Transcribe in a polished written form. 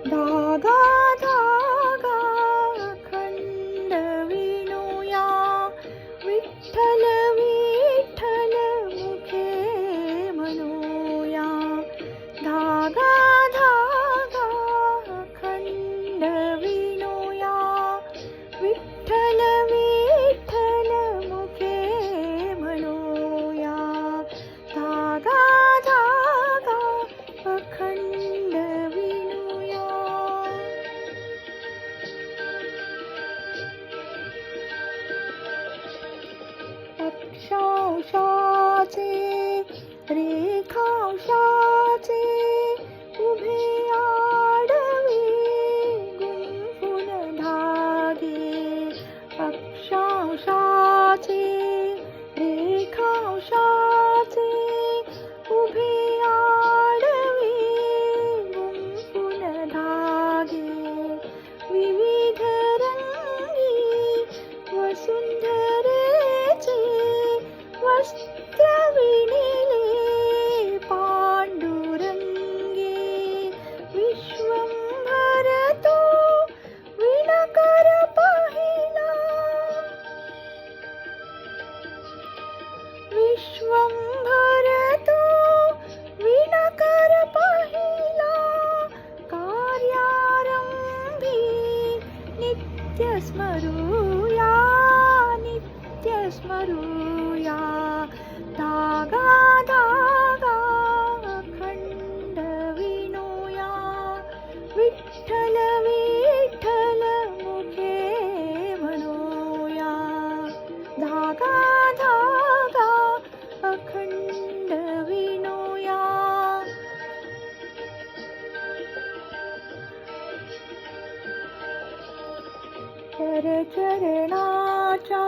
धागा धागा अखंड विणूया, विठ्ठल विठ्ठल मुखे म्हणूया. धागा धागा अखंड विणूया, विठ्ठल विठ्ठल मुखे म्हणूया. धागा धागा अखंड विणूया. अक्षांशाचे रेखांशाचे उभे आडवे गुंफून धागे. अक्षांशाचे रेखांशाचे उभे आडवे गुंफून धागे. विविध रंगी वसुंधरेचे वस्त्र विणिले पांडुरंगी. विश्वंभर तो विणकर पाहिला, विश्वंभर तो विणकर पाहिला. कार्यारंभी नित्य स्मरूया, नित्य स्मरूया. धागा धागा अखंड विणूया, विठ्ठल विठ्ठल मुखे म्हणूया. धागा धागा अखंड विणूया. चरचरणाच्या